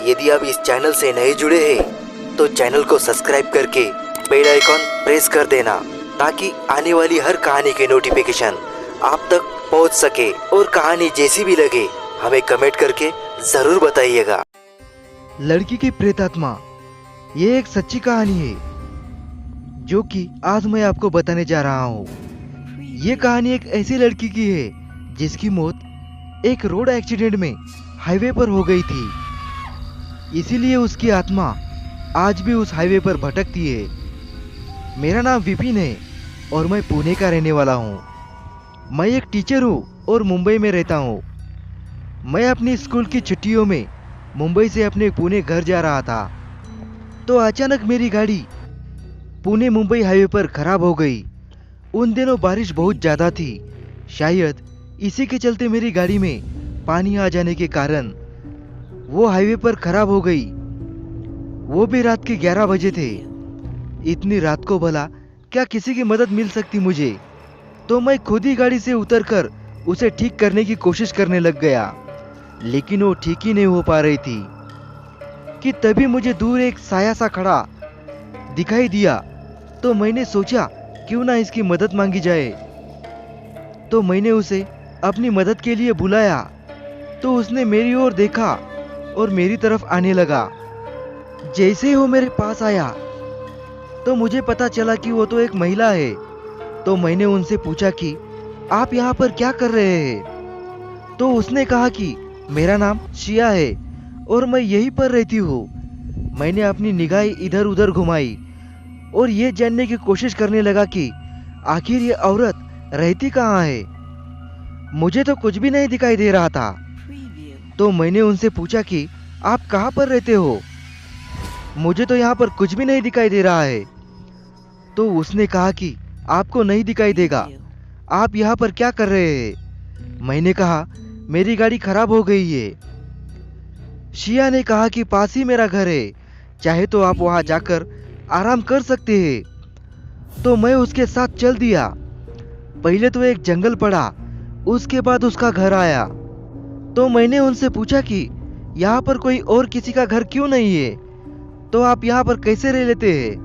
यदि आप इस चैनल से नए जुड़े हैं तो चैनल को सब्सक्राइब करके बेल आइकॉन प्रेस कर देना, ताकि आने वाली हर कहानी के नोटिफिकेशन आप तक पहुंच सके। और कहानी जैसी भी लगे हमें कमेंट करके जरूर बताइएगा। लड़की की प्रेतात्मा, ये एक सच्ची कहानी है जो कि आज मैं आपको बताने जा रहा हूँ। ये कहानी एक ऐसी लड़की की है जिसकी मौत एक रोड एक्सीडेंट में हाईवे पर हो गई थी। इसीलिए उसकी आत्मा आज भी उस हाईवे पर भटकती है। मेरा नाम विपिन है और मैं पुणे का रहने वाला हूँ। मैं एक टीचर हूँ और मुंबई में रहता हूँ। मैं अपनी स्कूल की छुट्टियों में मुंबई से अपने पुणे घर जा रहा था, तो अचानक मेरी गाड़ी पुणे मुंबई हाईवे पर खराब हो गई। उन दिनों बारिश बहुत ज़्यादा थी। शायद इसी के चलते मेरी गाड़ी में पानी आ जाने के कारण वो हाईवे पर खराब हो गई। वो भी रात के 11 बजे थे। इतनी रात को भला क्या किसी की मदद मिल सकती मुझे? तो मैं खुद ही गाड़ी से उतरकर उसे ठीक करने की कोशिश करने लग गया, लेकिन वो ठीक ही नहीं हो पा रही थी कि तभी मुझे दूर एक साया सा खड़ा दिखाई दिया। तो मैंने सोचा क्यों ना इसकी मदद मांगी जाए। तो मैंने उसे अपनी मदद के लिए बुलाया, तो उसने मेरी ओर देखा और मेरी तरफ आने लगा। जैसे ही वो मेरे पास आया तो मुझे पता चला कि वो तो एक महिला है। तो मैंने उनसे पूछा कि आप यहाँ पर क्या कर रहे हैं? तो उसने कहा कि मेरा नाम शिया है और मैं यहीं पर रहती हूँ। मैंने अपनी निगाहें इधर उधर घुमाई और ये जानने की कोशिश करने लगा कि आखिर ये औरत रहती कहाँ है। मुझे तो कुछ भी नहीं दिखाई दे रहा था। तो मैंने उनसे पूछा कि आप कहाँ पर रहते हो? मुझे तो यहाँ पर कुछ भी नहीं दिखाई दे रहा है। तो उसने कहा कि आपको नहीं दिखाई देगा, आप यहाँ पर क्या कर रहे हैं? मैंने कहा मेरी गाड़ी खराब हो गई है। शिया ने कहा कि पास ही मेरा घर है, चाहे तो आप वहाँ जाकर आराम कर सकते हैं। तो मैं उसके साथ चल दिया। पहले तो एक जंगल पड़ा, उसके बाद उसका घर आया। तो मैंने उनसे पूछा कि यहाँ पर कोई और किसी का घर क्यों नहीं है, तो आप यहाँ पर कैसे रह लेते हैं?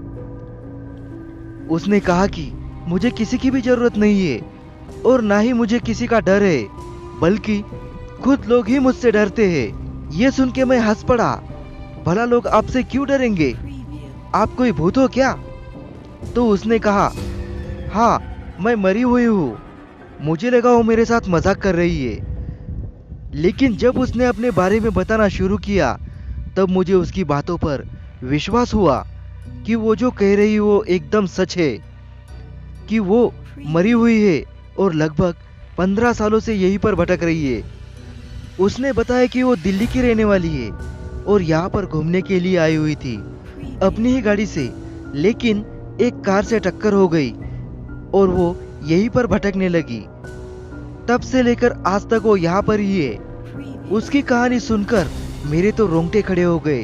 उसने कहा कि मुझे किसी की भी जरूरत नहीं है और ना ही मुझे किसी का डर है, बल्कि खुद लोग ही मुझसे डरते हैं। ये सुन के मैं हंस पड़ा। भला लोग आपसे क्यों डरेंगे? आप कोई भूत हो क्या? तो उसने कहा हाँ, मैं मरी हुई हूँ। मुझे लगा वो मेरे साथ मजाक कर रही है, लेकिन जब उसने अपने बारे में बताना शुरू किया तब मुझे उसकी बातों पर विश्वास हुआ कि वो जो कह रही वो एकदम सच है, कि वो मरी हुई है और लगभग 15 सालों से यहीं पर भटक रही है। उसने बताया कि वो दिल्ली की रहने वाली है और यहाँ पर घूमने के लिए आई हुई थी अपनी ही गाड़ी से, लेकिन एक कार से टक्कर हो गई और वो यहीं पर भटकने लगी। तब से लेकर आज तक वो यहाँ पर ही है। उसकी कहानी सुनकर मेरे तो रोंगटे खड़े हो गए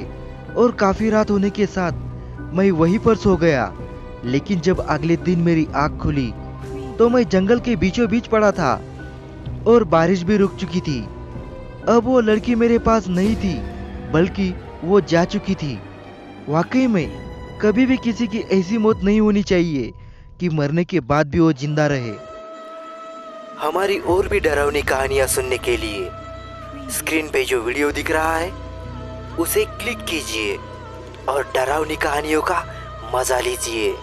और काफी रात होने के साथ मैं वहीं पर सो गया। लेकिन जब अगले दिन मेरी आँख खुली तो मैं जंगल के बीचों बीच पड़ा था और बारिश भी रुक चुकी थी। अब वो लड़की मेरे पास नहीं थी, बल्कि वो जा चुकी थी। वाकई में कभी भी किसी की ऐसी मौत नहीं होनी चाहिए कि मरने के बाद भी वो जिंदा रहे। हमारी और भी डरावनी कहानियाँ सुनने के लिए स्क्रीन पे जो वीडियो दिख रहा है उसे क्लिक कीजिए और डरावनी कहानियों का मजा लीजिए।